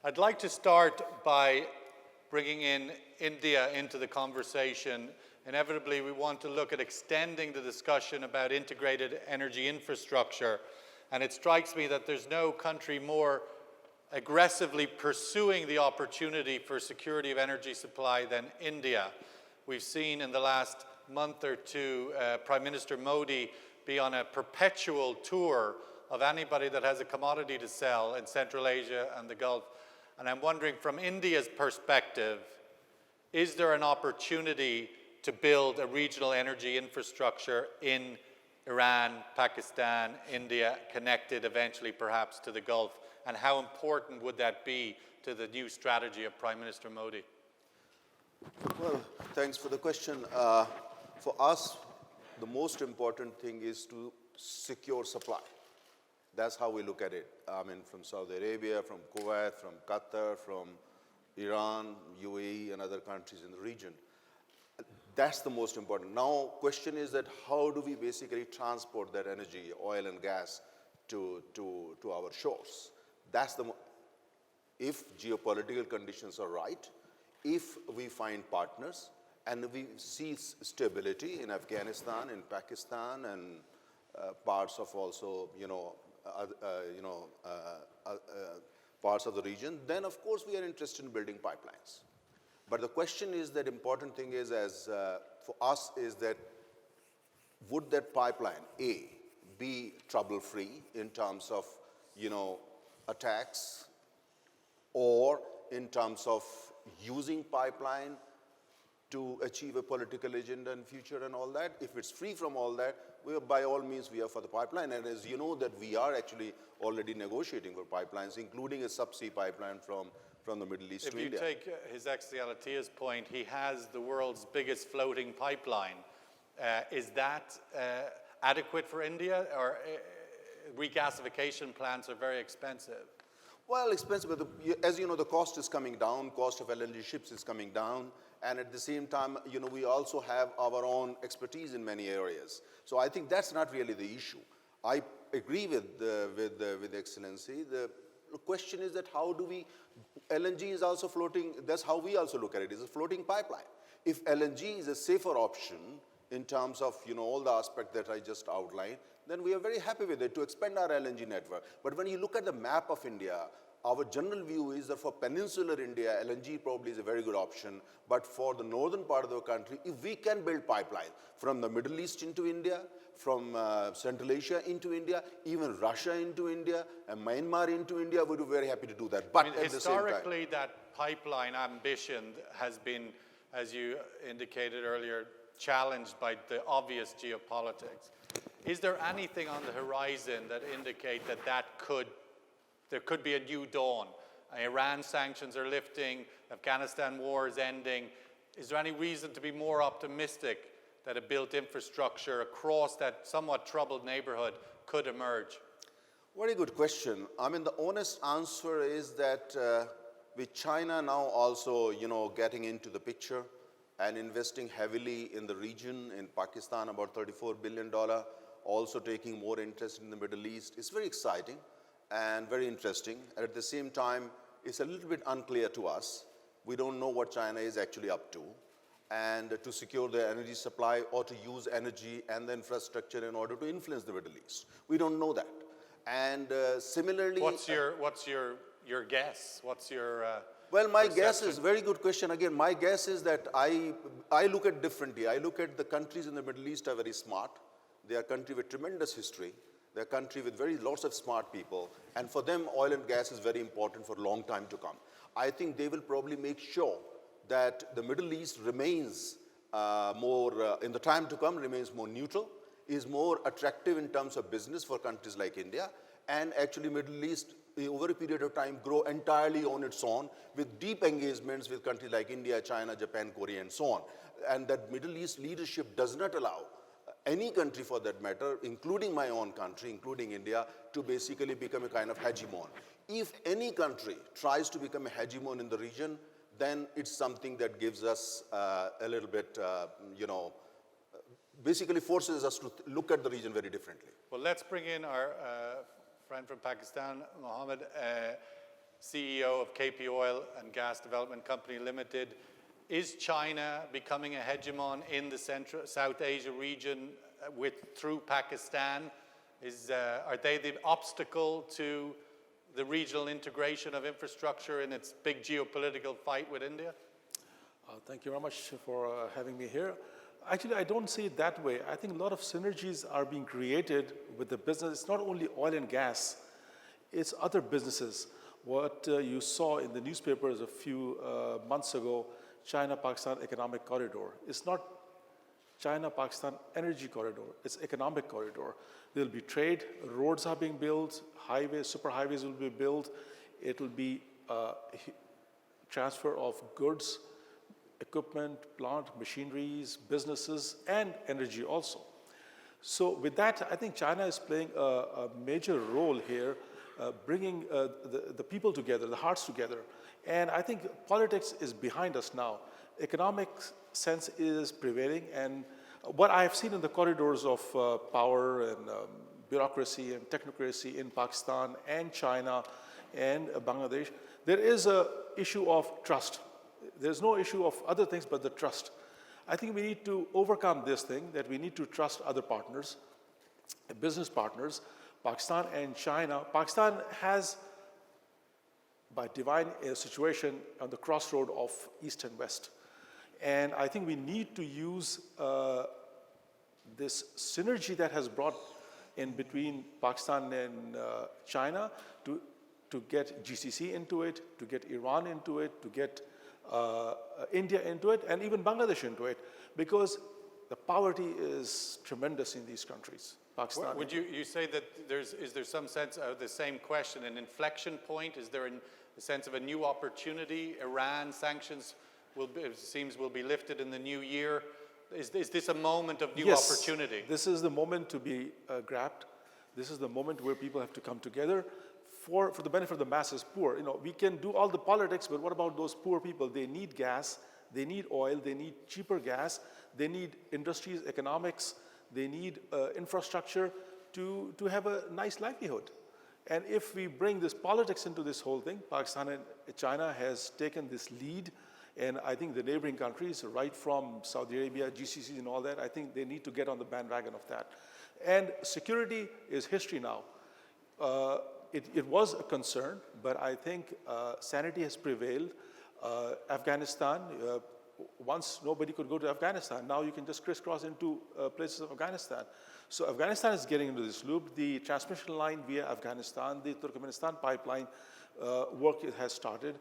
I'd like to start by bringing in India into the conversation. Inevitably, we want to look at extending the discussion about integrated energy infrastructure. And it strikes me that there's no country more aggressively pursuing the opportunity for security of energy supply than India. We've seen in the last month or two Prime Minister Modi be on a perpetual tour of anybody that has a commodity to sell in Central Asia and the Gulf. And I'm wondering, from India's perspective, is there an opportunity to build a regional energy infrastructure in Iran, Pakistan, India, connected eventually perhaps to the Gulf? And how important would that be to the new strategy of Prime Minister Modi? Well, thanks for the question. For us, the most important thing is to secure supply. That's how we look at it. I mean, from Saudi Arabia, from Kuwait, from Qatar, from Iran, UAE, and other countries in the region. That's the most important. Now, question is that how do we basically transport that energy, oil and gas, to our shores? That's if geopolitical conditions are right, if we find partners, and we see stability in Afghanistan, in Pakistan, and parts of also, parts of the region, then of course we are interested in building pipelines. But the question is that important thing is, for us, is that would that pipeline, A, be trouble-free in terms of, attacks, or in terms of using pipeline to achieve a political agenda in future and all that? If it's free from all that, by all means, we are for the pipeline. And as you know, that we are actually already negotiating for pipelines, including a subsea pipeline from the Middle East to India. If you take His Excellency Al-Attiyah's point, he has the world's biggest floating pipeline. Is that adequate for India, or regasification plants are very expensive? Well, expensive, but as you know, the cost is coming down, cost of LNG ships is coming down, and at the same time, we also have our own expertise in many areas. So I think that's not really the issue. I agree with Excellency. The question is that how do we, LNG is also floating, that's how we also look at it, it's a floating pipeline. If LNG is a safer option in terms of, all the aspects that I just outlined, then we are very happy with it to expand our LNG network. But when you look at the map of India, our general view is that for peninsular India, LNG probably is a very good option. But for the northern part of the country, if we can build pipelines from the Middle East into India, from Central Asia into India, even Russia into India, and Myanmar into India, we'd be very happy to do that. But at the same time, historically, that pipeline ambition has been, as you indicated earlier, challenged by the obvious geopolitics. Is there anything on the horizon that indicate that there could be a new dawn? Iran sanctions are lifting, Afghanistan war is ending. Is there any reason to be more optimistic that a built infrastructure across that somewhat troubled neighborhood could emerge? Very good question. I mean, the honest answer is that with China now also, getting into the picture and investing heavily in the region, in Pakistan, about $34 billion, also taking more interest in the Middle East, it's very exciting and very interesting. And at the same time, it's a little bit unclear to us. We don't know what China is actually up to, and to secure the energy supply or to use energy and the infrastructure in order to influence the Middle East. We don't know that. And similarly... What's your guess? What's your well, my guess is, very good question. Again, my guess is that I look at differently. I look at the countries in the Middle East are very smart. They are a country with tremendous history. They're a country with lots of smart people. And for them, oil and gas is very important for a long time to come. I think they will probably make sure that the Middle East remains in the time to come, remains more neutral, is more attractive in terms of business for countries like India, and actually Middle East, over a period of time, grow entirely on its own with deep engagements with countries like India, China, Japan, Korea, and so on. And that Middle East leadership does not allow any country for that matter, including my own country, including India, to basically become a kind of hegemon. If any country tries to become a hegemon in the region, then it's something that gives us a little bit, basically forces us to look at the region very differently. Well, let's bring in our friend from Pakistan, Mohammed. CEO of KP Oil and Gas Development Company Limited. Is China becoming a hegemon in the South Asia region through Pakistan? Are they the obstacle to the regional integration of infrastructure in its big geopolitical fight with India? Thank you very much for having me here. Actually, I don't see it that way. I think a lot of synergies are being created with the business. It's not only oil and gas, it's other businesses. What you saw in the newspapers a few months ago, China-Pakistan Economic Corridor. It's not China-Pakistan Energy Corridor, it's economic corridor. There'll be trade, roads are being built, highways, superhighways will be built. It will be transfer of goods, equipment, plant, machineries, businesses, and energy also. So with that, I think China is playing a major role here, bringing the people together, the hearts together. And I think politics is behind us now. Economic sense is prevailing, and what I have seen in the corridors of power and bureaucracy and technocracy in Pakistan and China and Bangladesh, there is an issue of trust. There's no issue of other things but the trust. I think we need to overcome this thing, that we need to trust other partners, business partners, Pakistan and China. Pakistan has, by divine situation, on the crossroad of East and West. And I think we need to use this synergy that has brought in between Pakistan and China to get GCC into it, to get Iran into it, to get India into it, and even Bangladesh into it, because the poverty is tremendous in these countries. Pakistan. Would you say that is there some sense of the same question, an inflection point? Is there a sense of a new opportunity? Iran sanctions will be lifted in the new year. Is this a moment of new opportunity? This is the moment to be grabbed. This is the moment where people have to come together for the benefit of the masses poor. You know, we can do all the politics, but what about those poor people? They need gas, they need oil, they need cheaper gas, they need industries, economics, they need infrastructure to have a nice livelihood. And if we bring this politics into this whole thing, Pakistan and China has taken this lead, and I think the neighboring countries, right from Saudi Arabia, GCC and all that, I think they need to get on the bandwagon of that. And security is history now. It was a concern, but I think sanity has prevailed. Afghanistan, once nobody could go to Afghanistan, now you can just crisscross into places of Afghanistan. So Afghanistan is getting into this loop. The transmission line via Afghanistan, the Turkmenistan pipeline work has started.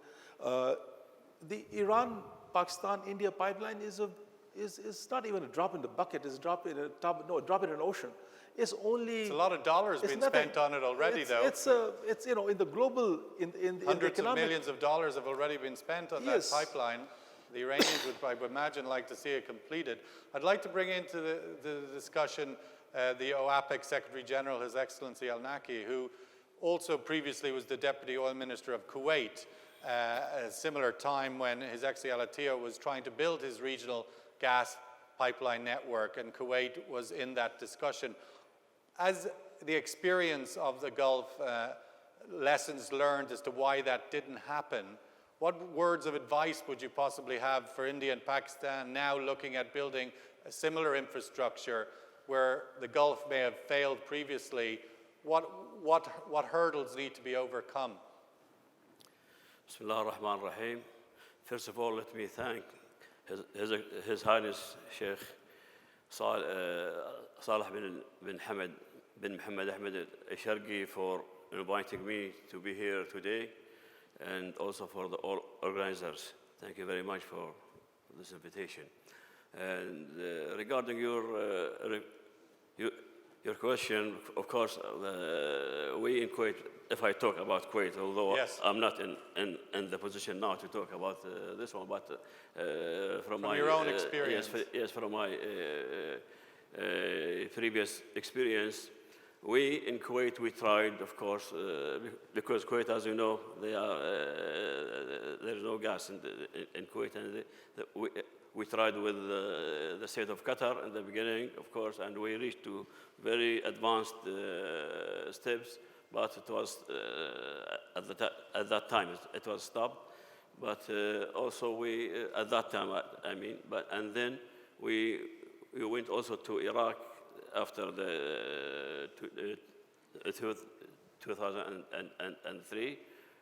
The Iran-Pakistan-India pipeline is not even a drop in the bucket. It's a drop in an ocean. It's a lot of dollars being spent on it already, though. It's you know, in the global in hundreds of millions of dollars have already been spent on that pipeline. The Iranians would, I would imagine, like to see it completed. I'd like to bring into the discussion the OAPEC Secretary General, His Excellency Al-Naqi, who also previously was the Deputy Oil Minister of Kuwait, a similar time when His Excellency Al-Attiyah was trying to build his regional gas pipeline network, and Kuwait was in that discussion. As the experience of the Gulf, lessons learned as to why that didn't happen, what words of advice would you possibly have for India and Pakistan now looking at building a similar infrastructure where the Gulf may have failed previously? What hurdles need to be overcome? Bismillah ar-Rahman ar-Rahim. First of all, let me thank His Highness Sheikh Saleh bin Hamad bin Mohammed Ahmed al-Sharqi for inviting me to be here today, and also for the all organizers. Thank you very much for this invitation. And regarding your question, of course, we in Kuwait, if I talk about Kuwait, although I'm not in the position now to talk about this one, but from my your own experience. Yes, from my previous experience, we in Kuwait, we tried, of course, because Kuwait, as you know, there's no gas in Kuwait, and we tried with the state of Qatar in the beginning, of course, and we reached to very advanced steps. but it was at that time it was stopped. But also we at that time and then we went also to Iraq after the 2003,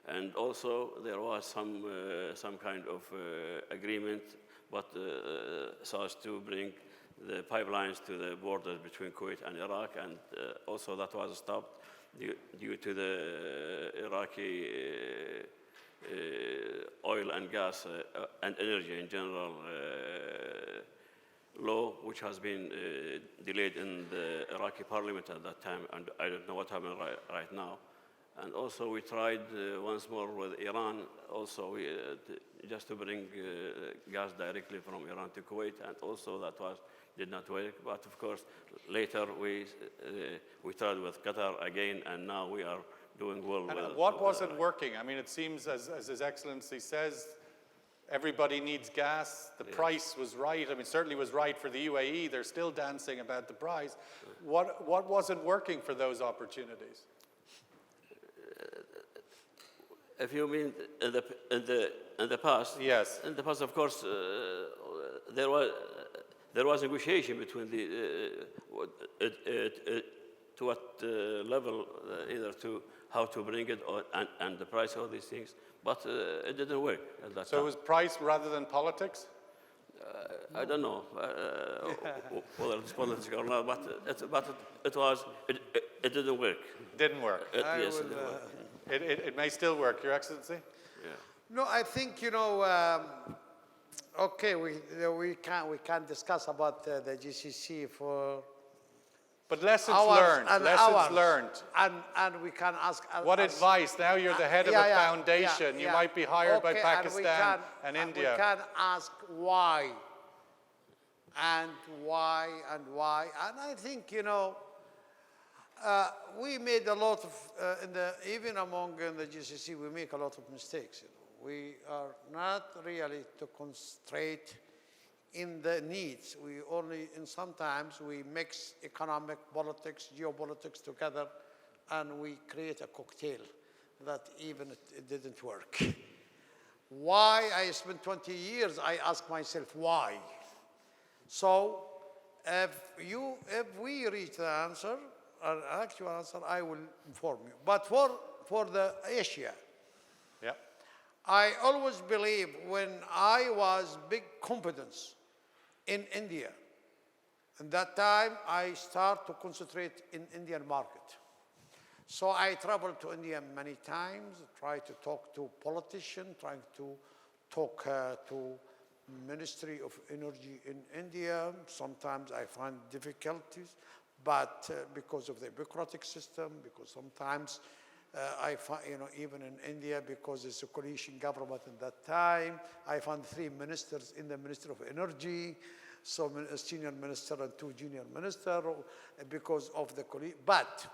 and also there was some kind of agreement, but so as to bring the pipelines to the borders between Kuwait and Iraq, and also that was stopped due to the Iraqi oil and gas and energy in general law, which has been delayed in the Iraqi parliament at that time, and I don't know what happened right now. And also we tried once more with Iran, also just to bring gas directly from Iran to Kuwait, and also that did not work. But of course, later we tried with Qatar again, and now we are doing well. And what wasn't working? I mean, it seems, as His Excellency says, everybody needs gas. The price was right. I mean, certainly was right for the UAE. They're still dancing about the price. What wasn't working for those opportunities? If you mean in the past, yes. In the past, of course, there was negotiation between to what level, either to how to bring it and the price of these things, but it didn't work at that time. So it was price rather than politics? I don't know whether it's political or not, but it didn't work. Didn't work. Yes, it didn't work. It may still work, Your Excellency? Yeah. No, I think, okay, we can discuss about the GCC for But lessons hours learned, and lessons hours. learned. And we can ask... What advice? Now you're the head of a foundation. You might be hired by Okay, Pakistan and India. We can ask why, and why, and why. And I think, we made a lot of, even among the GCC, we make a lot of mistakes. We are not really to concentrate in the needs. We only, and sometimes we mix economic, politics, geopolitics together, and we create a cocktail that even it didn't work. Why I spent 20 years, I ask myself why. So if we reach the answer, an actual answer, I will inform you. But for the Asia, Yeah. I always believe when I was big competence in India, at that time I start to concentrate in Indian market. So I traveled to India many times, try to talk to politicians, trying to talk to Ministry of Energy in India. Sometimes I find difficulties, but because of the bureaucratic system, because sometimes I find, even in India, because it's a coalition government at that time, I found 3 ministers in the Ministry of Energy, so a senior minister and 2 junior ministers, because of the coalition. But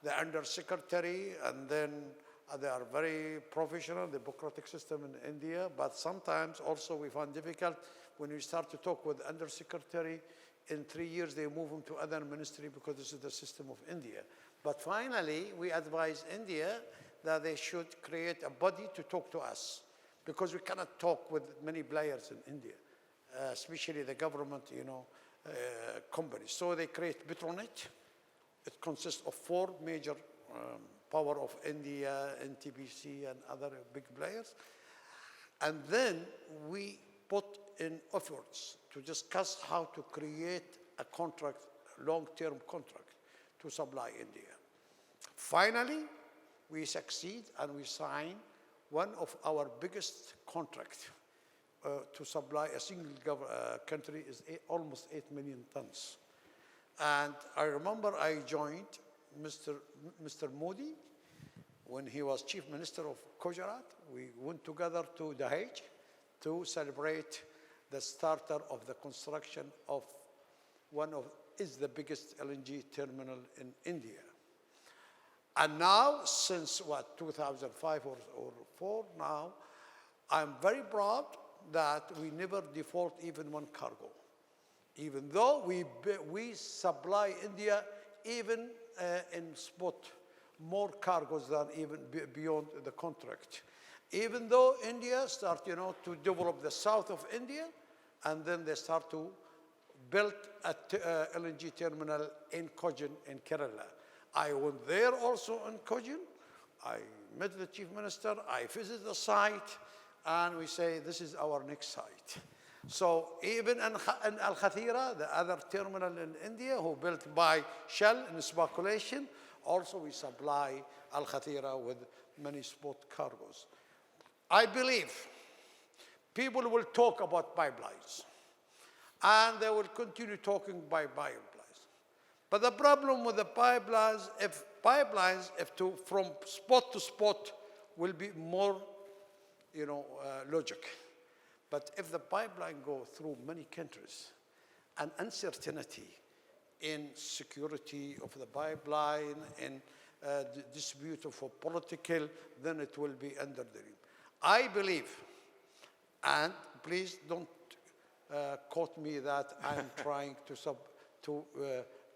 the undersecretary, and then they are very professional, the bureaucratic system in India, but sometimes also we find difficult when we start to talk with undersecretary. In 3 years, they move them to other ministry because this is the system of India. But finally, we advise India that they should create a body to talk to us, because we cannot talk with many players in India, especially the government, companies. So they create Petronet. It consists of 4 major power of India, NTPC, and other big players. And then we put in efforts to discuss how to create a contract, long-term contract, to supply India. Finally, we succeed and we sign one of our biggest contracts to supply a single country is almost 8 million tons. And I remember I joined Mr. Modi when he was Chief Minister of Gujarat. We went together to Dhabi to celebrate the starter of the construction of is the biggest LNG terminal in India. And now, since 2005 or 4 now, I'm very proud that we never default even one cargo. Even though we supply India even in spot more cargoes than even beyond the contract. Even though India start, to develop the south of India, and then they start to build a LNG terminal in Cochin in Kerala. I went there also in Cochin. I met the chief minister. I visited the site, and we say this is our next site. So even in Al-Attiyah, the other terminal in India, who built by Shell in speculation, also we supply Al-Attiyah with many spot cargoes. I believe people will talk about pipelines, and they will continue talking by pipelines. But the problem with the pipelines, from spot to spot, will be more, logic. But if the pipeline go through many countries, and uncertainty in security of the pipeline, in the dispute of a political, then it will be under the rim. I believe, and please don't quote me that I'm trying to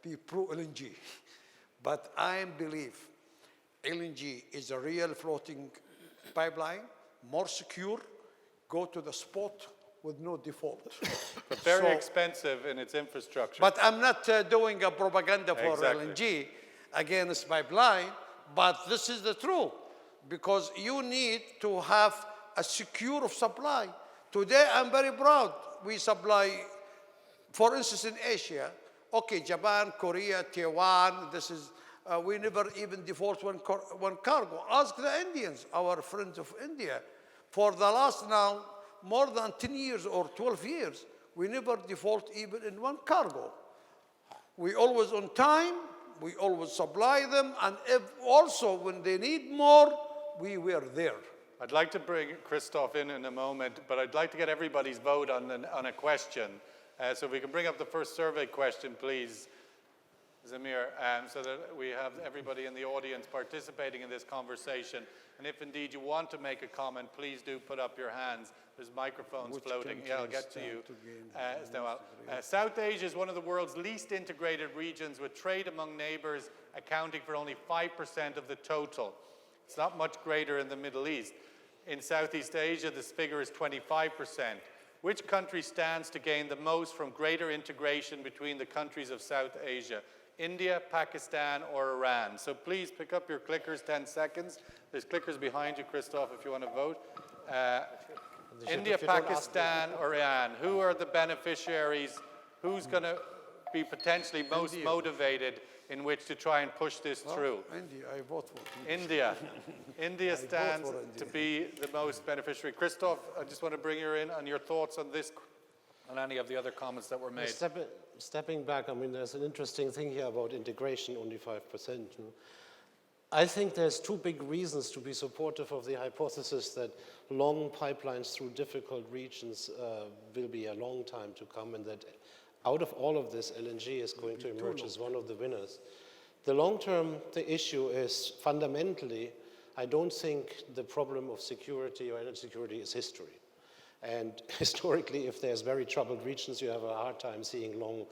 be pro-LNG, but I believe LNG is a real floating pipeline, more secure, go to the spot with no default. But very expensive in its infrastructure. But I'm not doing a propaganda for Exactly. LNG against pipeline, but this is the truth, because you need to have a secure supply. Today, I'm very proud. We supply, for instance, in Asia, okay, Japan, Korea, Taiwan, we never even default one cargo. Ask the Indians, our friends of India. For the last now, more than 10 years or 12 years, we never default even in one cargo. We always on time, we always supply them, and if also when they need more, we were there. I'd like to bring Christof in a moment, but I'd like to get everybody's vote on a question. So if we can bring up the first survey question, please, Zamir, so that we have everybody in the audience participating in this conversation. And if indeed you want to make a comment, please do put up your hands. There's microphones floating. Yeah, I'll get to you. South Asia is one of the world's least integrated regions, with trade among neighbors accounting for only 5% of the total. It's not much greater in the Middle East. In Southeast Asia, this figure is 25%. Which country stands to gain the most from greater integration between the countries of South Asia? India, Pakistan, or Iran? So please pick up your clickers, 10 seconds. There's clickers behind you, Christof, if you want to vote. India, Pakistan, or Iran? Who are the beneficiaries? Who's going to be potentially most motivated in which to try and push this through? India, I vote for India. India stands to be the most beneficiary. Christof, I just want to bring you in on your thoughts on this, on any of the other comments that were made. Stepping back, I mean, there's an interesting thing here about integration, only 5%. I think there's two big reasons to be supportive of the hypothesis that long pipelines through difficult regions will be a long time to come, and that out of all of this, LNG is going to emerge as one of the winners. The long term, the issue is fundamentally, I don't think the problem of security or energy security is history. And historically, if there's very troubled regions, you have a hard time seeing long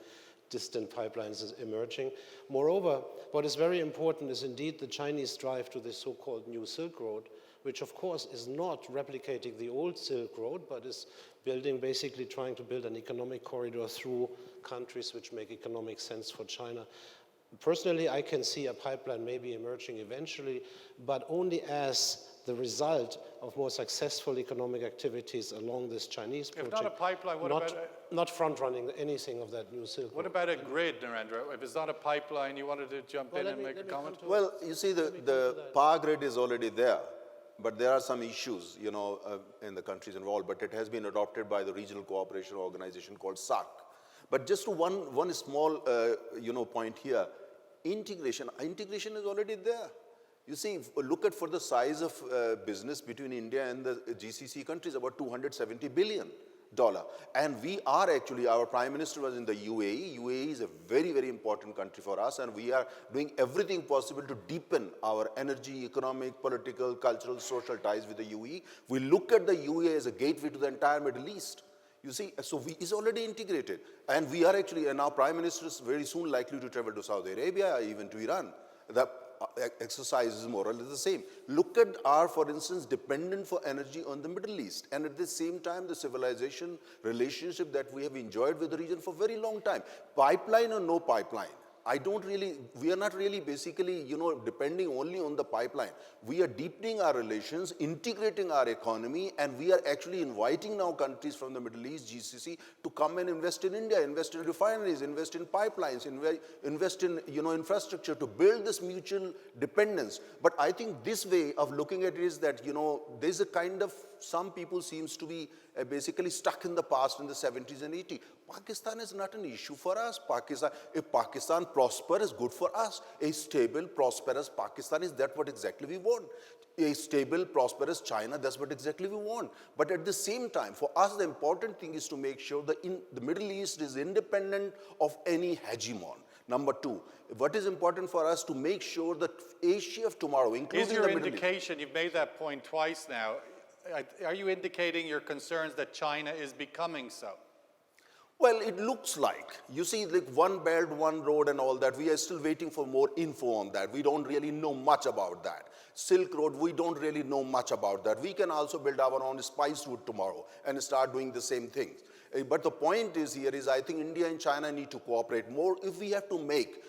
distant pipelines emerging. Moreover, what is very important is indeed the Chinese drive to the so-called New Silk Road, which of course is not replicating the old Silk Road, but is basically trying to build an economic corridor through countries which make economic sense for China. Personally, I can see a pipeline maybe emerging eventually, but only as the result of more successful economic activities along this Chinese project. If not a pipeline, not front-running anything of that New Silk Road. What about a grid, Narendra? If it's not a pipeline, you wanted to jump in and make a comment? Well, you see, the power grid is already there, but there are some issues, in the countries involved, but it has been adopted by the regional cooperation organization called SAC. But just to one small, point here, integration is already there. You see, look at for the size of business between India and the GCC countries, about $270 billion. And we are actually, our Prime Minister was in the UAE. UAE is a very, very important country for us, and we are doing everything possible to deepen our energy, economic, political, cultural, social ties with the UAE. We look at the UAE as a gateway to the entire Middle East. You see, so is already integrated. And we are actually, and our Prime Minister is very soon likely to travel to Saudi Arabia, even to Iran. exercise is more or less the same. Look at our, for instance, dependent for energy on the Middle East. And at the same time, the civilization relationship that we have enjoyed with the region for a very long time. Pipeline or no pipeline, we are not really basically, depending only on the pipeline. We are deepening our relations, integrating our economy, and we are actually inviting now countries from the Middle East, GCC, to come and invest in India, invest in refineries, invest in pipelines, invest in, infrastructure to build this mutual dependence. But I think this way of looking at it is that, there's a kind of, some people seems to be basically stuck in the past in the 70s and 80s. Pakistan is not an issue for us. If Pakistan prospers, good for us. A stable, prosperous Pakistan is that what exactly we want. A stable, prosperous China, that's what exactly we want. But at the same time, for us, the important thing is to make sure that the Middle East is independent of any hegemon. Number two, what is important for us to make sure that Asia of tomorrow, including Is your the Middle East. indication, you've made that point twice now, are you indicating your concerns that China is becoming so? Well, it looks like. You see, like one belt, one road and all that, we are still waiting for more info on that. We don't really know much about that. Silk Road, we don't really know much about that. We can also build our own spice route tomorrow and start doing the same things. But the point is here is I think India and China need to cooperate more if we have to make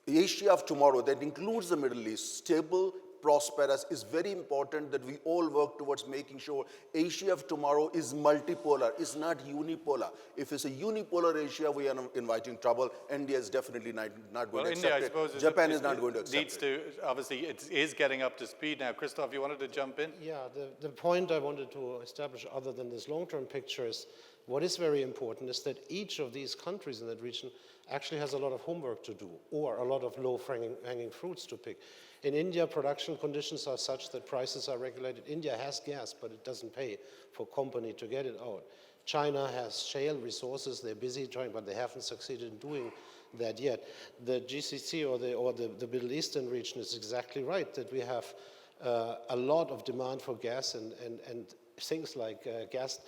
Asia of tomorrow, that includes the Middle East, stable, prosperous. Is very important that we all work towards making sure Asia of tomorrow is multipolar, is not unipolar. If it's a unipolar Asia, we are inviting trouble. India is definitely not going to accept India, I suppose, it. Japan is not going to accept needs to, obviously, it is getting up to speed now. Christof, you wanted to jump in? Yeah, the point I wanted to establish, other than this long-term picture, is what is very important is that each of these countries in that region actually has a lot of homework to do, or a lot of low-hanging fruits to pick. In India, production conditions are such that prices are regulated. India has gas, but it doesn't pay for company to get it out. China has shale resources. They're busy trying, but they haven't succeeded in doing that yet. The GCC or the Middle Eastern region is exactly right, that we have a lot of demand for gas and things like gas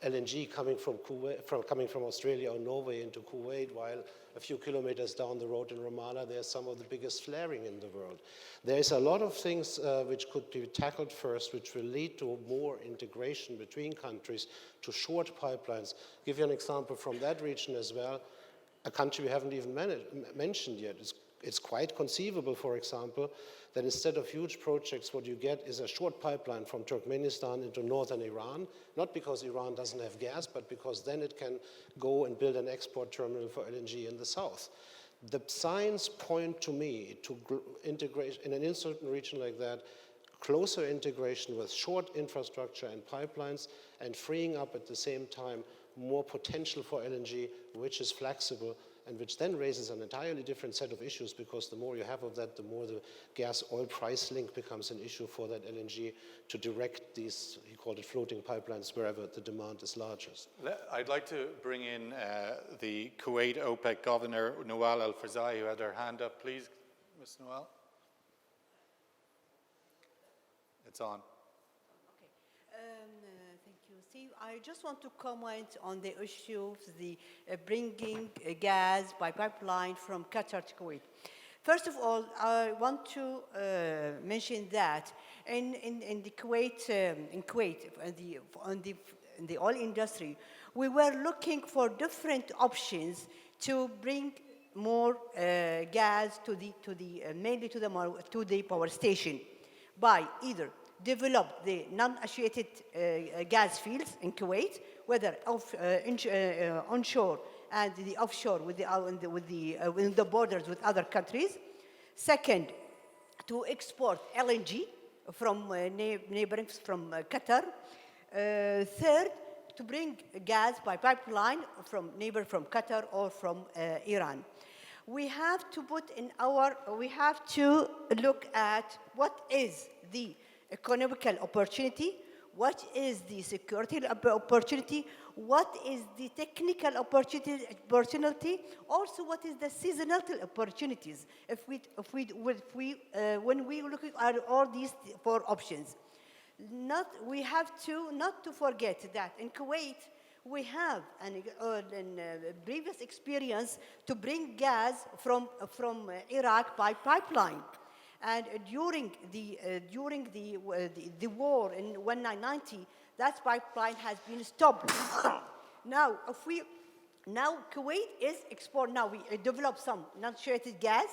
LNG coming from Kuwait, coming from Australia or Norway into Kuwait, while a few kilometers down the road in Ramallah, there's some of the biggest flaring in the world. There is a lot of things which could be tackled first, which will lead to more integration between countries, to short pipelines. I'll give you an example from that region as well. A country we haven't even mentioned yet. It's quite conceivable, for example, that instead of huge projects, what you get is a short pipeline from Turkmenistan into northern Iran, not because Iran doesn't have gas, but because then it can go and build an export terminal for LNG in the south. The signs point to me to integrate in an uncertain region like that, closer integration with short infrastructure and pipelines, and freeing up at the same time more potential for LNG, which is flexible, and which then raises an entirely different set of issues, because the more you have of that, the more the gas-oil price link becomes an issue for that LNG to direct these, he called it floating pipelines, wherever the demand is largest. I'd like to bring in the Kuwait OPEC governor, Nawal Al-Fazai, who had her hand up. Please, Ms. Nawal. It's on. I just want to comment on the issue of the bringing gas by pipeline from Qatar to Kuwait. First of all, I want to mention that in Kuwait, in the oil industry, we were looking for different options to bring more gas mainly to the power station, by either develop the non-associated gas fields in Kuwait, whether onshore and the offshore within the borders with other countries. Second, to export LNG from neighboring from Qatar. Third, to bring gas by pipeline from Qatar or from Iran. We have to look at what is the economical opportunity, what is the security opportunity, what is the technical opportunity, also what is the seasonal opportunities. When we look at all these four options, we have not to forget that in Kuwait we have a previous experience to bring gas from Iraq by pipeline. And during the war in 1990, that pipeline has been stopped. Now, now Kuwait is now we develop some non-saturated gas,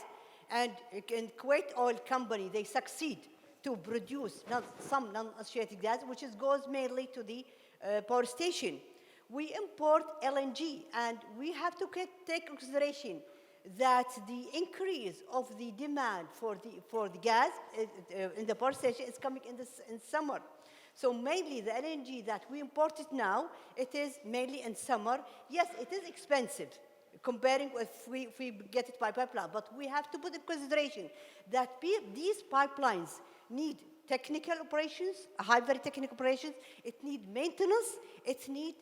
and in Kuwait Oil Company, they succeed to produce some non-saturated gas, which goes mainly to the power station. We import LNG, and we have to take consideration that the increase of the demand for the gas in the power station is coming in summer. So mainly the LNG that we imported now, it is mainly in summer. Yes, it is expensive comparing if we get it by pipeline, but we have to put in consideration that these pipelines need technical operations, very technical operations. It needs maintenance. It needs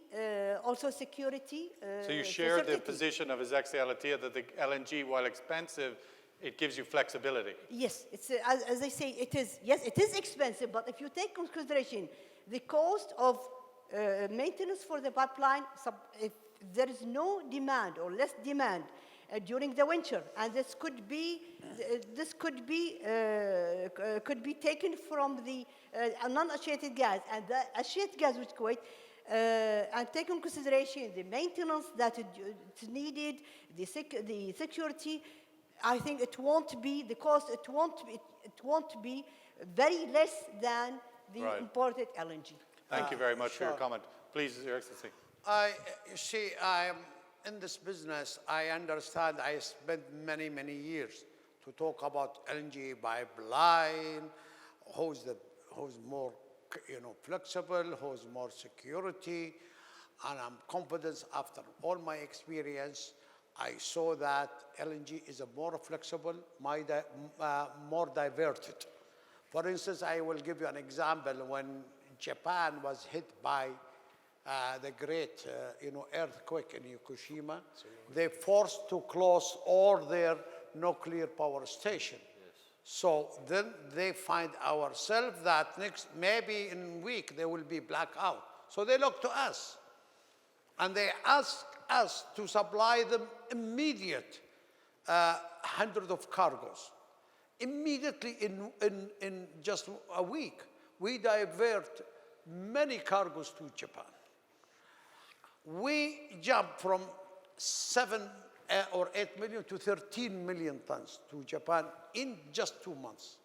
also security. So you share the position of His Excellency Al-Attiyah that the LNG, while expensive, it gives you flexibility. Yes, it's as I say, it is. Yes, it is expensive, but if you take into consideration the cost of maintenance for the pipeline, if there is no demand or less demand during the winter, and this could be taken from the non-associated gas and the associated gas with Kuwait, and take into consideration the maintenance that is needed, the security. I think it won't be the cost. It won't be very less than the imported LNG. Thank you very much for your comment. Please, Your Excellency. You see, I'm in this business. I understand. I spent many years to talk about LNG pipeline. Who's more, flexible? Who's more security? And I'm confident after all my experience, I saw that LNG is a more flexible, more diverted. For instance, I will give you an example. When Japan was hit by the great earthquake in Fukushima, they forced to close all their nuclear power station. So then they find ourselves that maybe in a week there will be blackout. So they look to us, and they ask us to supply them immediate hundreds of cargoes. Immediately in just a week, we divert many cargoes to Japan. We jump from 7 or 8 million to 13 million tons to Japan in just 2 months.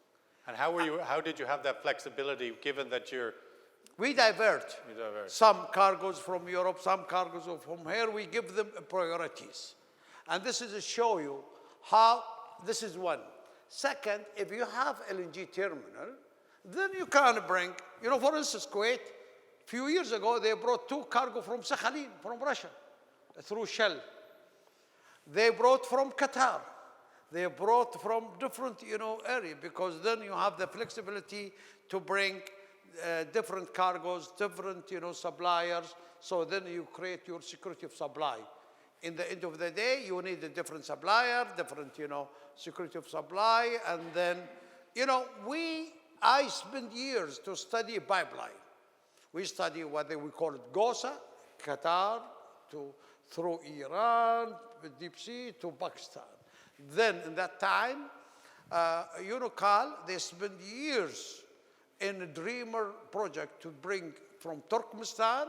And how did you have that flexibility, given that you're... We divert. Some cargoes from Europe, some cargoes from here. We give them priorities. And this is to show you how, this is one. Second, if you have LNG terminal, then you can bring, for instance, Kuwait, a few years ago, they brought 2 cargo from Sakhalin, from Russia, through Shell. They brought from Qatar. They brought from different, area, because then you have the flexibility to bring different cargoes, different, suppliers. So then you create your security of supply. In the end of the day, you need a different supplier, different, security of supply. And then, I spent years to study pipeline. We study what we call it GOSA, Qatar, through Iran, deep sea, to Pakistan. Then, in that time, UNOCAL, they spent years in a Dreamer project to bring from Turkmenistan,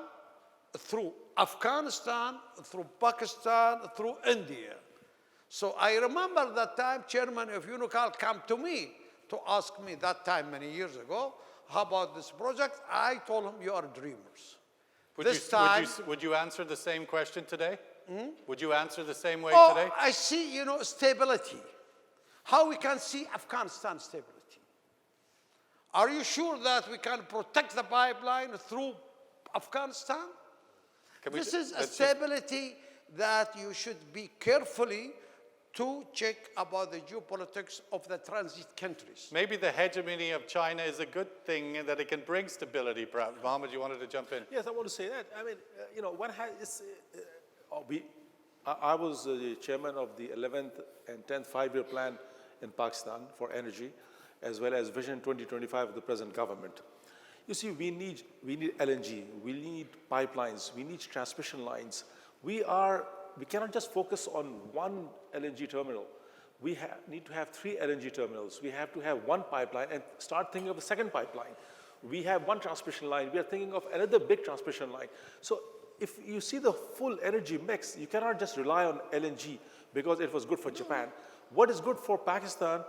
through Afghanistan, through Pakistan, through India. So I remember that time, chairman of UNOCAL came to me to ask me that time, many years ago, how about this project? I told him, you are dreamers. Would you answer the same question today? Would you answer the same way today? I see, stability. How we can see Afghanistan stability? Are you sure that we can protect the pipeline through Afghanistan? This is a stability that you should be carefully to check about the geopolitics of the transit countries. Maybe the hegemony of China is a good thing and that it can bring stability, perhaps. Mohammed, you wanted to jump in? Yes, I want to say that. I mean, I was the chairman of the 11th and 10th five-year plan in Pakistan for energy, as well as Vision 2025 of the present government. You see, we need LNG, we need pipelines, we need transmission lines. We cannot just focus on one LNG terminal. We need to have 3 LNG terminals. We have to have 1 pipeline and start thinking of a 2nd pipeline. We have 1 transmission line. We are thinking of another big transmission line. So if you see the full energy mix, you cannot just rely on LNG because it was good for Japan. What is good for Pakistan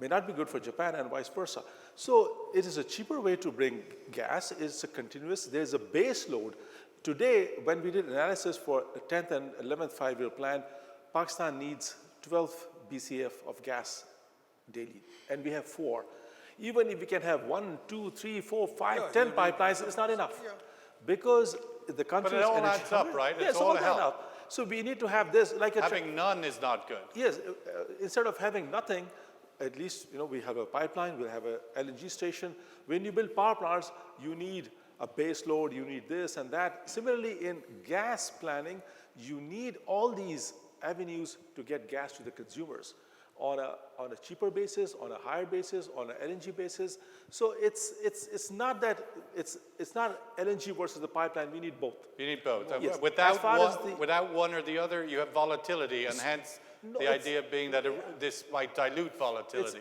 may not be good for Japan and vice versa. So it is a cheaper way to bring gas. It's a continuous, there's a base load. Today, when we did analysis for the 10th and 11th 5-year plan, Pakistan needs 12 BCF of gas daily, and we have 4. Even if we can have 1, 2, 3, 4, 5, 10 pipelines, it's not enough. Because the country is But it all energy adds up, hungry. right? Yes, It's all adds help. up. So we need to have this, like a Having none is not good. yes, instead of having nothing, at least we have a pipeline, we'll have a LNG station. When you build power plants, you need a base load, you need this and that. Similarly, in gas planning, you need all these avenues to get gas to the consumers on a cheaper basis, on a higher basis, on an LNG basis. So it's not that it's not LNG versus the pipeline. We need both. You need both. Yes. Without one or the other, you have volatility, and hence the idea being that this might dilute volatility.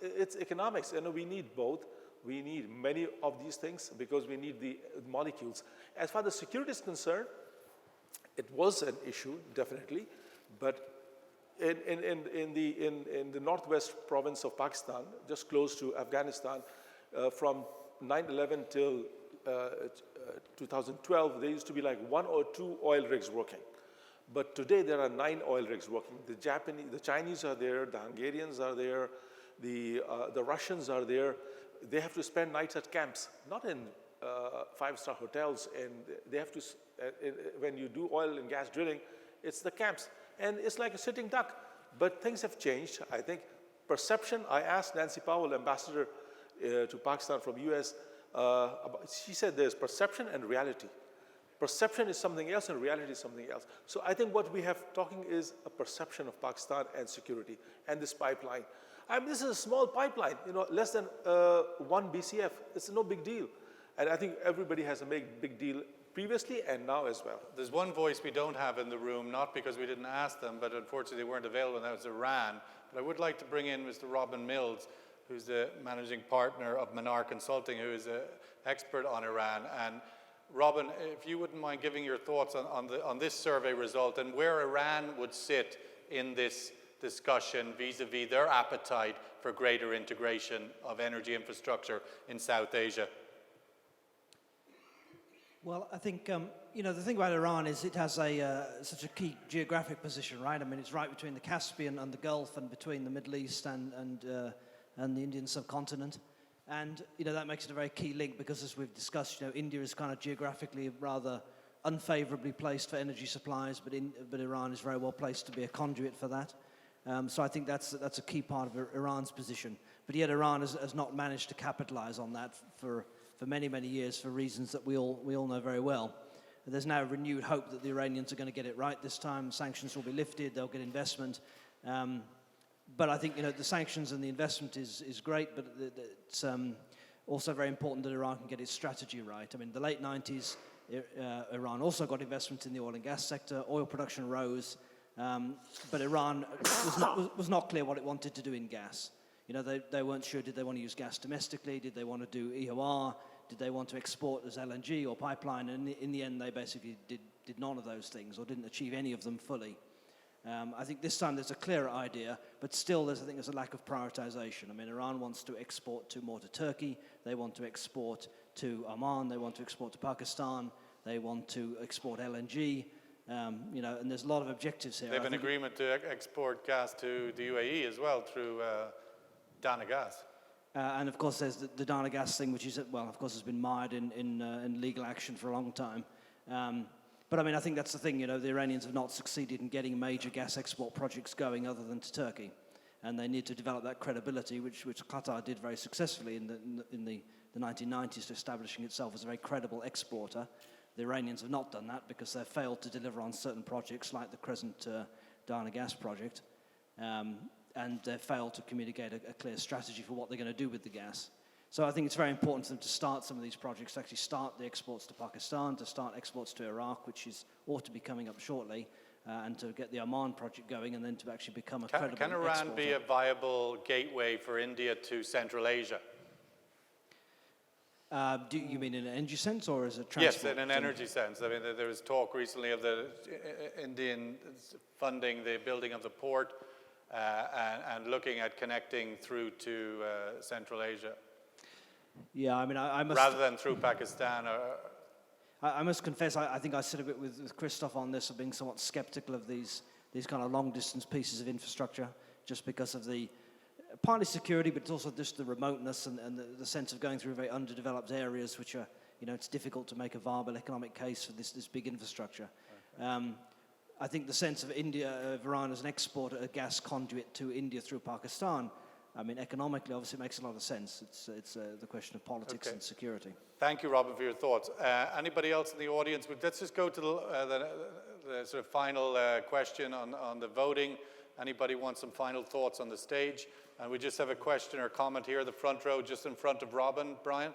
It's economics, and we need both. We need many of these things because we need the molecules. As far as security is concerned, it was an issue, definitely, but in the northwest province of Pakistan, just close to Afghanistan, from 9/11 till 2012, there used to be like 1 or 2 oil rigs working. But today there are 9 oil rigs working. The Chinese are there, the Hungarians are there, the Russians are there. They have to spend nights at camps, not in 5-star hotels, and they have to, when you do oil and gas drilling, it's the camps. And it's like a sitting duck. But things have changed. I think perception, I asked Nancy Powell, ambassador to Pakistan from US, she said there's perception and reality. Perception is something else and reality is something else. So I think what we have talking is a perception of Pakistan and security and this pipeline. I mean, this is a small pipeline, less than 1 BCF. It's no big deal. And I think everybody has a big deal previously and now as well. There's one voice we don't have in the room, not because we didn't ask them, but unfortunately they weren't available, and that was Iran. But I would like to bring in Mr. Robin Mills, who's the managing partner of Manaar Consulting, who is an expert on Iran. And Robin, if you wouldn't mind giving your thoughts on this survey result and where Iran would sit in this discussion vis-a-vis their appetite for greater integration of energy infrastructure in South Asia. Well, I think, the thing about Iran is it has such a key geographic position, right? I mean, it's right between the Caspian and the Gulf and between the Middle East and the Indian subcontinent. And, that makes it a very key link because, as we've discussed, India is kind of geographically rather unfavorably placed for energy supplies, but Iran is very well placed to be a conduit for that. So I think that's a key part of Iran's position. But yet Iran has not managed to capitalize on that for many, many years for reasons that we all know very well. And there's now renewed hope that the Iranians are going to get it right this time. Sanctions will be lifted, they'll get investment. But I think, the sanctions and the investment is great, but it's also very important that Iran can get its strategy right. I mean, in the late 90s, Iran also got investment in the oil and gas sector. Oil production rose. But Iran was not clear what it wanted to do in gas. They weren't sure, did they want to use gas domestically? Did they want to do EOR? Did they want to export as LNG or pipeline? And in the end, they basically did none of those things or didn't achieve any of them fully. I think this time there's a clearer idea, but still there's a lack of prioritization. I mean, Iran wants to export more to Turkey. They want to export to Oman. They want to export to Pakistan. They want to export LNG. And there's a lot of objectives here. They have an agreement to export gas to the UAE as well through Dana Gas. And of course, there's the Dana Gas thing, which is, of course, has been mired in legal action for a long time. But I mean, I think that's the thing, the Iranians have not succeeded in getting major gas export projects going other than to Turkey. And they need to develop that credibility, which Qatar did very successfully in the 1990s, establishing itself as a very credible exporter. The Iranians have not done that because they've failed to deliver on certain projects like the Crescent Dana Gas project. And they've failed to communicate a clear strategy for what they're going to do with the gas. So I think it's very important for them to start some of these projects, to actually start the exports to Pakistan, to start exports to Iraq, which ought to be coming up shortly, and to get the Oman project going, and then to actually become a credible Can Iran exporter. be a viable gateway for India to Central Asia? Do you mean in an energy sense or as a transport? Yes, in an energy sense. I mean, there was talk recently of the Indian funding the building of the port and looking at connecting through to Central Asia. Yeah, I mean, I must... Rather than through Pakistan. I must confess, I think I sit a bit with Christof on this, of being somewhat skeptical of these kind of long-distance pieces of infrastructure, just because of the partly security, but it's also just the remoteness and the sense of going through very underdeveloped areas, which are, it's difficult to make a viable economic case for this big infrastructure. Okay. I think the sense of Iran as an exporter, a gas conduit to India through Pakistan, I mean, economically, obviously, it makes a lot of sense. It's the question of politics and security. Thank you, Robin, for your thoughts. Anybody else in the audience? Let's just go to the sort of final question on the voting. Anybody want some final thoughts on the stage? And we just have a question or comment here in the front row, just in front of Robin, Brian,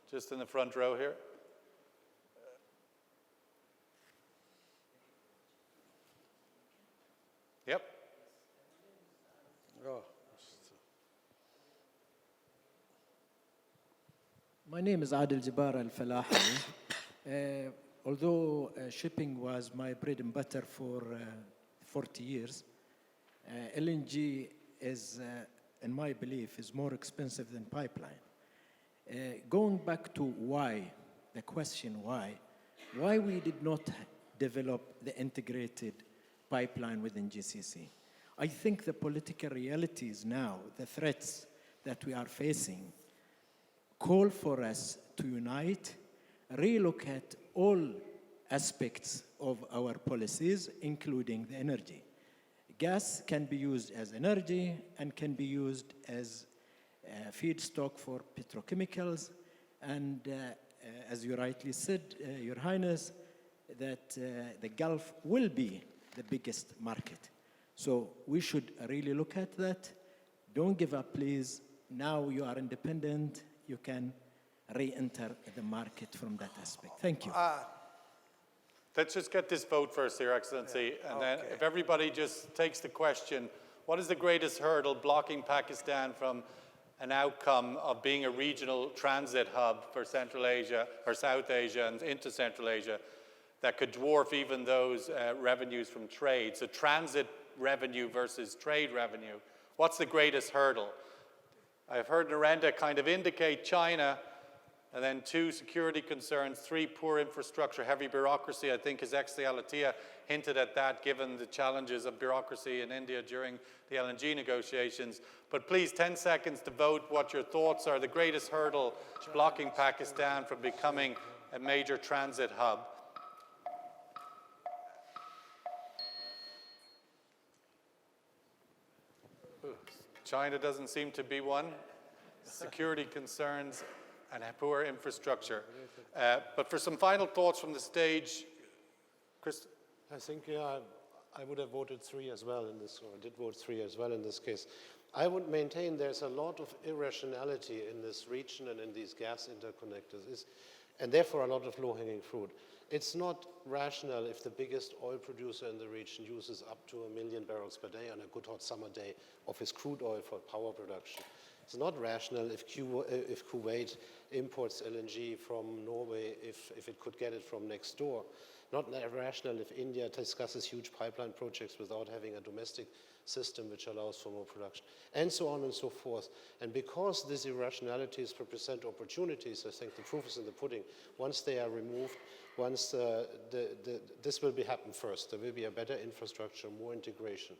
just in the front row here. Yep. My name is Adil Jabbar Al-Falahi. Although shipping was my bread and butter for 40 years, LNG is, in my belief, is more expensive than pipeline. Going back to why, the question why we did not develop the integrated pipeline within GCC. I think the political realities now, the threats that we are facing, call for us to unite, relook at all aspects of our policies, including the energy. Gas can be used as energy and can be used as feedstock for petrochemicals. And as you rightly said, Your Highness, that the Gulf will be the biggest market. So we should really look at that. Don't give up, please. Now you are independent. You can re-enter the market from that aspect. Thank you. Let's just get this vote first, Your Excellency, and then if everybody just takes the question, what is the greatest hurdle blocking Pakistan from an outcome of being a regional transit hub for Central Asia or South Asia and into Central Asia that could dwarf even those revenues from trade? So transit revenue versus trade revenue. What's the greatest hurdle? I've heard Narendra kind of indicate China, and then 2, security concerns, 3, poor infrastructure, heavy bureaucracy. I think His Excellency Al-Attiyah hinted at that, given the challenges of bureaucracy in India during the LNG negotiations. But please, 10 seconds to vote what your thoughts are. The greatest hurdle blocking Pakistan from becoming a major transit hub. China doesn't seem to be one. Security concerns and poor infrastructure. But for some final thoughts from the stage, Chris. I think, I would have voted 3 as well in this, or did vote 3 as well in this case. I would maintain there's a lot of irrationality in this region and in these gas interconnectors, and therefore a lot of low-hanging fruit. It's not rational if the biggest oil producer in the region uses up to 1 million barrels per day on a good hot summer day of his crude oil for power production. It's not rational if Kuwait imports LNG from Norway if it could get it from next door. Not rational if India discusses huge pipeline projects without having a domestic system which allows for more production, and so on and so forth. And because these irrationalities represent opportunities, I think the proof is in the pudding. Once they are removed, once this will happen first. There will be a better infrastructure, more integration.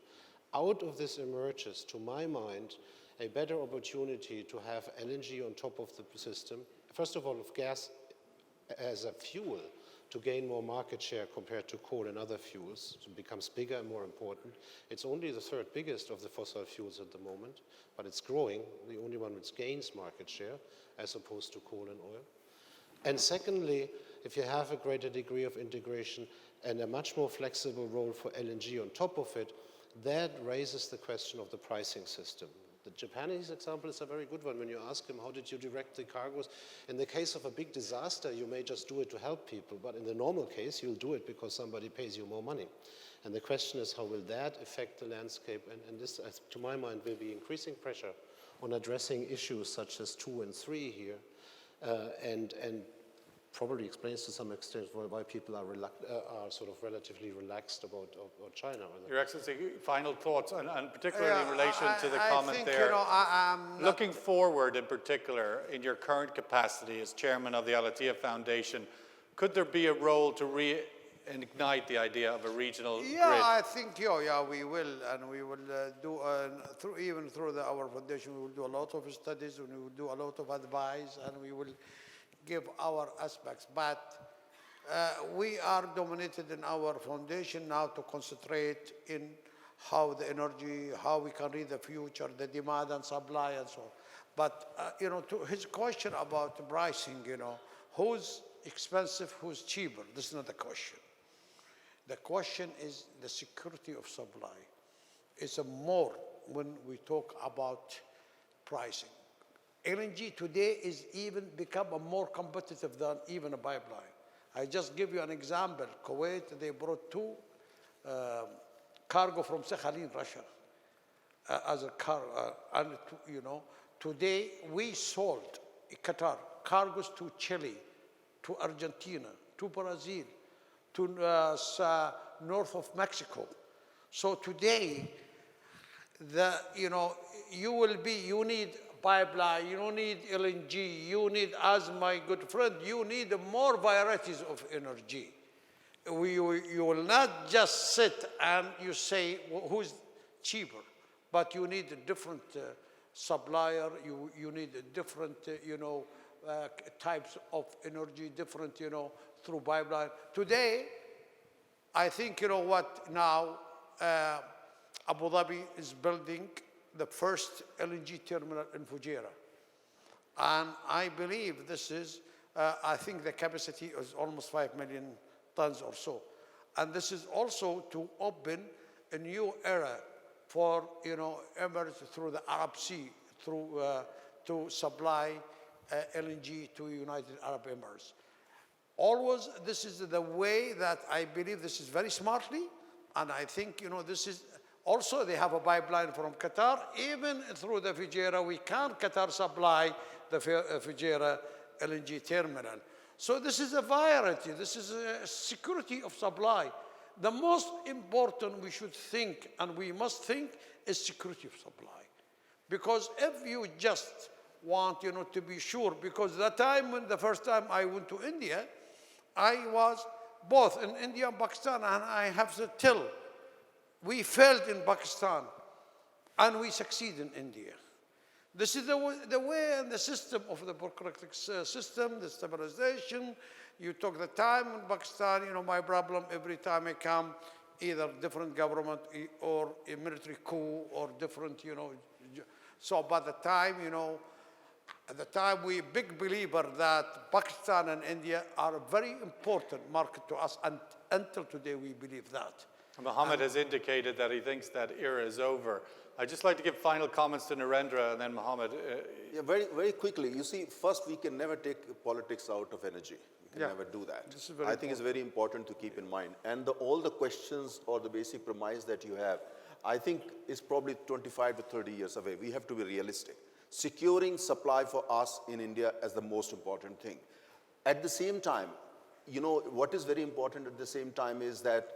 Out of this emerges, to my mind, a better opportunity to have LNG on top of the system. First of all, of gas as a fuel, to gain more market share compared to coal and other fuels. So it becomes bigger and more important. It's only the 3rd biggest of the fossil fuels at the moment, but it's growing, the only one which gains market share as opposed to coal and oil. And secondly, if you have a greater degree of integration and a much more flexible role for LNG on top of it, that raises the question of the pricing system. The Japanese example is a very good one. When you ask him, how did you direct the cargoes? In the case of a big disaster, you may just do it to help people, but in the normal case, you'll do it because somebody pays you more money. And the question is, how will that affect the landscape? And this, to my mind, will be increasing pressure on addressing issues such as 2 and 3 here, and probably explains to some extent why people are sort of relatively relaxed about China. Your Excellency, final thoughts, and particularly in relation to the I comment think, there. you know, I'm Looking forward in particular, in your current capacity as chairman of the Al-Attiyah Foundation, could there be a role to reignite the idea of a regional grid? I think, we will, and we will do, even through our foundation, we will do a lot of studies, and we will do a lot of advice, and we will give our aspects. But we are dominated in our foundation now to concentrate in how the energy, how we can read the future, the demand and supply and so on. But, to his question about pricing, who's expensive, who's cheaper, this is not the question. The question is the security of supply. It's more when we talk about pricing. LNG today is even become more competitive than even a pipeline. I just give you an example. Kuwait, they brought 2 cargo from Sakhalin, Russia, as a cargo. And today we sold Qatar cargoes to Chile, to Argentina, to Brazil, to north of Mexico. So today, you need pipeline, you need LNG, you need, as my good friend, you need more varieties of energy. You will not just sit and you say, who's cheaper, but you need a different supplier, you need a different, types of energy, different, through pipeline. Today, I think, now Abu Dhabi is building the first LNG terminal in Fujairah. And I believe this is, I think the capacity is almost 5 million tons or so. And this is also to open a new era for, emerge through the Arab Sea, to supply LNG to United Arab Emirates. Always, this is the way that I believe this is very smartly, and I think, this is, also they have a pipeline from Qatar, even through the Fujairah, Qatar supply the Fujairah LNG terminal. So this is a variety, this is a security of supply. The most important we should think, and we must think, is security of supply. Because if you just want, to be sure, because the first time I went to India, I was both in India and Pakistan, and I have to tell, we failed in Pakistan, and we succeed in India. This is the way and the system of the bureaucratic system, the stabilization. You took the time in Pakistan, my problem every time I come, either different government or a military coup or different, So by the time, at the time, we big believer that Pakistan and India are a very important market to us, and until today we believe that. Mohammed has indicated that he thinks that era is over. I'd just like to give final comments to Narendra and then Mohammed. Yeah, very, very quickly. You see, first, we can never take politics out of energy. We can never do that. I think it's very important to keep in mind. And all the questions or the basic premise that you have, I think is probably 25 to 30 years away. We have to be realistic. Securing supply for us in India is the most important thing. At the same time, what is very important at the same time is that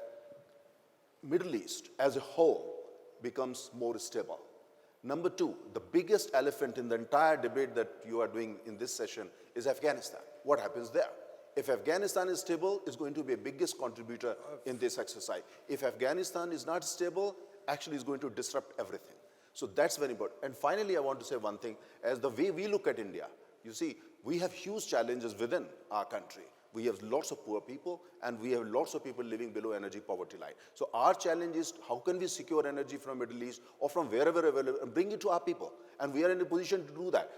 Middle East as a whole becomes more stable. Number 2, the biggest elephant in the entire debate that you are doing in this session is Afghanistan. What happens there? If Afghanistan is stable, it's going to be a biggest contributor in this exercise. If Afghanistan is not stable, actually it's going to disrupt everything. So that's very important. And finally, I want to say one thing. As the way we look at India, you see, we have huge challenges within our country. We have lots of poor people, and we have lots of people living below energy poverty line. So our challenge is, how can we secure energy from Middle East or from wherever available and bring it to our people? And we are in a position to do that.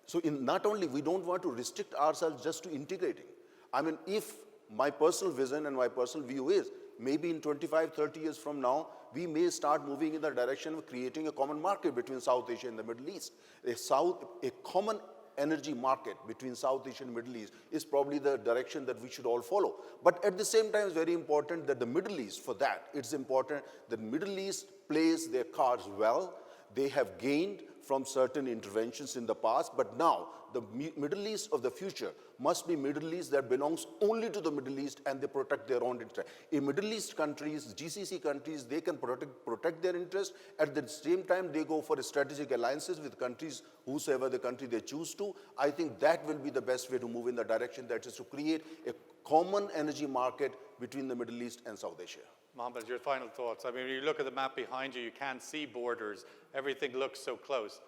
So not only, we don't want to restrict ourselves just to integrating. I mean, if my personal vision and my personal view is, maybe in 25, 30 years from now, we may start moving in the direction of creating a common market between South Asia and the Middle East. A common energy market between South Asia and Middle East is probably the direction that we should all follow. But at the same time, it's very important that the Middle East, for that, it's important that Middle East plays their cards well. They have gained from certain interventions in the past, but now the Middle East of the future must be Middle East that belongs only to the Middle East and they protect their own interest. In Middle East countries, GCC countries, they can protect their interest. At the same time, they go for strategic alliances with countries, whosoever the country they choose to. I think that will be the best way to move in the direction that is to create a common energy market between the Middle East and South Asia. Mohammed, your final thoughts. I mean, when you look at the map behind you, you can't see borders. Everything looks so close.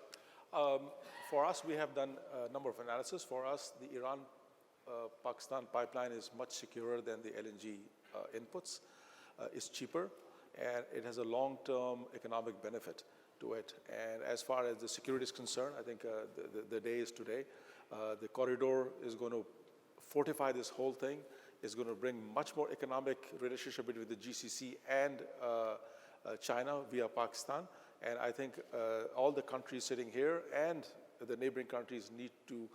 For us, we have done a number of analysis. For us, the Iran-Pakistan pipeline is much securer than the LNG inputs. It's cheaper, and it has a long-term economic benefit to it. And as far as the security is concerned, I think the day is today. The corridor is going to fortify this whole thing. It's going to bring much more economic relationship between the GCC and China via Pakistan. And I think all the countries sitting here and the neighboring countries need to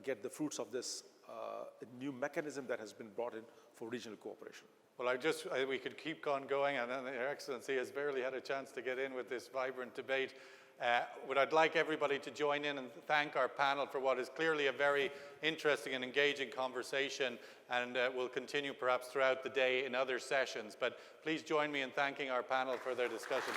get the fruits of this new mechanism that has been brought in for regional cooperation. Well, we could keep on going, and then Your Excellency has barely had a chance to get in with this vibrant debate. But I'd like everybody to join in and thank our panel for what is clearly a very interesting and engaging conversation, and we'll continue perhaps throughout the day in other sessions. But please join me in thanking our panel for their discussion.